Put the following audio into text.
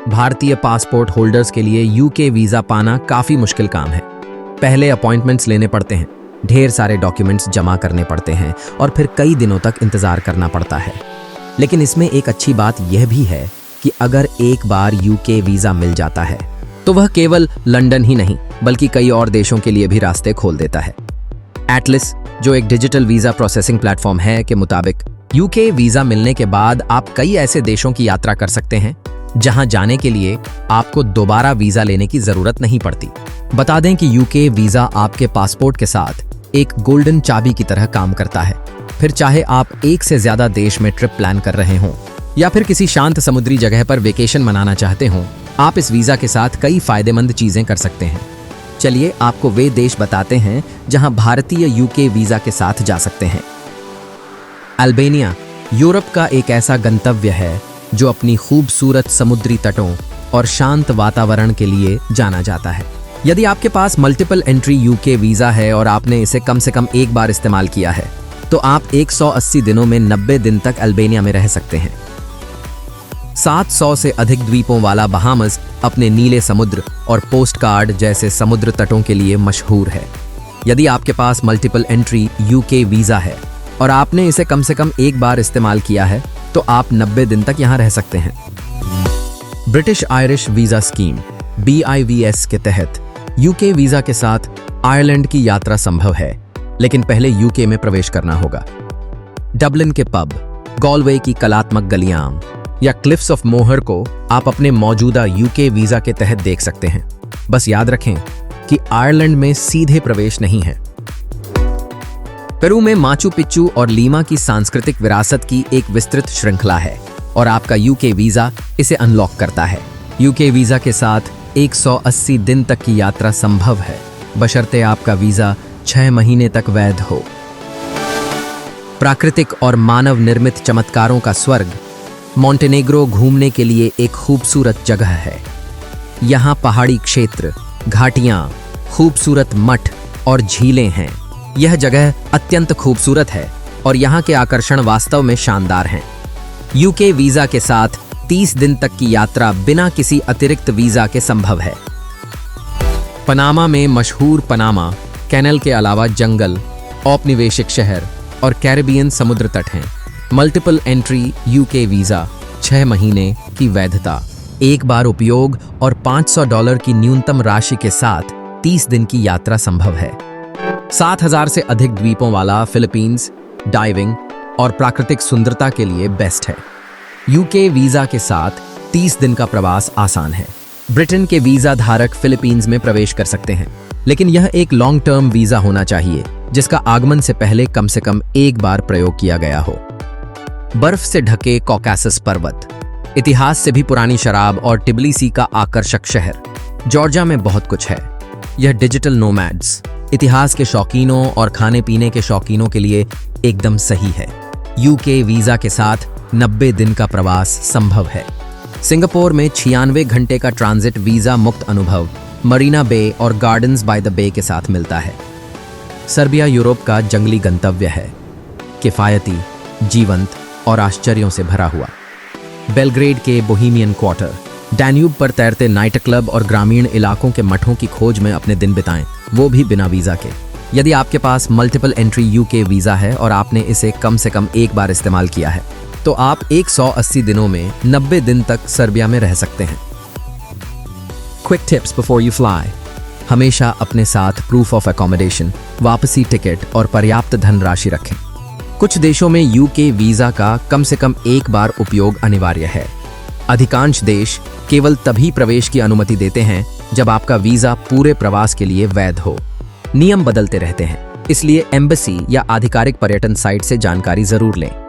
भारतीय passport holders के लिए यूके वीजा पाना काफी मुश्किल काम है। पहले अपॉइंटमेंट्स लेने पड़ते हैं, ढेर सारे डॉक्यूमेंट्स जमा करने पड़ते हैं और फिर कई दिनों तक इंतजार करना पड़ता है। लेकिन इसमें एक अच्छी बात यह भी है कि अगर एक बार यूके वीजा मिल जाता है तो वह केवल लंदन ही नहीं बल्कि कई और देशों के लिए भी रास्ते खोल देता है। एटलिस, जो एक डिजिटल वीजा प्रोसेसिंग प्लेटफॉर्म है, के मुताबिक यूके वीजा मिलने के बाद आप कई ऐसे देशों की यात्रा कर सकते हैं जहां जाने के लिए आपको दोबारा वीजा लेने की जरूरत नहीं पड़ती। बता दें कि यूके वीजा आपके पासपोर्ट के साथ एक गोल्डन चाबी की तरह काम करता है। फिर चाहे आप एक से ज्यादा देश में ट्रिप प्लान कर रहे हों या फिर किसी शांत समुद्री जगह पर वेकेशन मनाना चाहते हों, आप इस वीजा के साथ कई फायदेमंद चीजें कर सकते हैं। चलिए आपको वे देश बताते हैं जहां भारतीय यूके वीजा के साथ जा सकते हैं। अल्बानिया यूरोप का एक ऐसा गंतव्य है जो अपनी खूबसूरत समुद्री तटों और शांत वातावरण के लिए जाना जाता है। यदि आपके पास मल्टीपल एंट्री यूके वीजा है और आपने इसे कम से कम एक बार इस्तेमाल किया है, तो आप 180 दिनों में 90 दिन तक अल्बानिया में रह सकते हैं। 700 से अधिक द्वीपों वाला बहामस अपने नीले समुद्र और पोस्टकार्ड जैसे समुद्र तटों के लिए मशहूर है। यदि आपके पास मल्टीपल एंट्री यूके वीजा है और आपने इसे कम से कम एक बार इस्तेमाल किया है, तो आप 90 दिन तक यहां रह सकते हैं। British Irish visa scheme BIVS के तहत यूके वीजा के साथ आयरलैंड की यात्रा संभव है, लेकिन पहले यूके में प्रवेश करना होगा। डबलिन के पब, गॉलवे की कलात्मक गलियां या क्लिफ्स ऑफ मोहर को आप अपने मौजूदा यूके वीजा के तहत देख सकते हैं। बस याद रखें कि आयरलैंड में सीधे प्रवेश नहीं है। पेरू में माचू पिच्चू और लीमा की सांस्कृतिक विरासत की एक विस्तृत श्रृंखला है और आपका यूके वीजा इसे अनलॉक करता है। यूके वीजा के साथ 180 दिन तक की यात्रा संभव है, बशर्ते आपका वीजा 6 महीने तक वैध हो। प्राकृतिक और मानव निर्मित चमत्कारों का स्वर्ग मोंटेनेग्रो घूमने के लिए एक खूबसूरत जगह है। यहाँ पहाड़ी क्षेत्र, घाटियाँ, खूबसूरत मठ और झीलें हैं। यह जगह अत्यंत खूबसूरत है और यहाँ के आकर्षण वास्तव में शानदार हैं। यूके वीजा के साथ 30 दिन तक की यात्रा बिना किसी अतिरिक्त वीजा के संभव है। पनामा में मशहूर पनामा कैनल के अलावा जंगल, औपनिवेशिक शहर और कैरिबियन समुद्र तट हैं। मल्टीपल एंट्री यूके वीजा, 6 महीने की वैधता, एक बार उपयोग और $500 की न्यूनतम राशि के साथ 30 दिन की यात्रा संभव है। 7000 से अधिक द्वीपों वाला फिलीपींस डाइविंग और प्राकृतिक सुंदरता के लिए बेस्ट है। यूके वीजा के साथ 30 दिन का प्रवास आसान है। ब्रिटेन के वीजा धारक फिलीपींस में प्रवेश कर सकते हैं, लेकिन यह एक लॉन्ग टर्म वीजा होना चाहिए जिसका आगमन से पहले कम से कम एक बार प्रयोग किया गया हो। बर्फ से ढके कॉकासस पर्वत, इतिहास से भी पुरानी शराब और टिबिलिसी का आकर्षक शहर। जॉर्जिया में बहुत कुछ है। यह डिजिटल नोमैड्स, इतिहास के शौकीनों और खाने पीने के शौकीनों के लिए एकदम सही है। यूके वीजा के साथ 90 दिन का प्रवास संभव है। सिंगापुर में 96 घंटे का ट्रांजिट वीजा मुक्त अनुभव मरीना बे और गार्डन्स बाय द बे के साथ मिलता है। सर्बिया यूरोप का जंगली गंतव्य है, किफायती, जीवंत और आश्चर्यों से भरा हुआ। बेलग्रेड के बोहेमियन क्वार्टर, डैन्यूब पर तैरते नाइट क्लब और ग्रामीण इलाकों के मठों की खोज में अपने दिन बिताएं, वो भी बिना वीजा के। यदि आपके पास मल्टीपल एंट्री यूके वीजा है और आपने इसे कम से कम एक बार इस्तेमाल किया है, तो आप 180 दिनों में 90 दिन तक सर्बिया में रह सकते हैं। Quick tips before you fly. हमेशा अपने साथ प्रूफ ऑफ अकोमोडेशन, वापसी टिकट और पर्याप्त धनराशि रखें। कुछ देशों में यूके वीजा का कम से कम एक बार उपयोग अनिवार्य है। अधिकांश देश केवल तभी प्रवेश की अनुमति देते हैं जब आपका वीजा पूरे प्रवास के लिए वैध हो। नियम बदलते रहते हैं, इसलिए एम्बेसी या आधिकारिक पर्यटन साइट से जानकारी जरूर लें।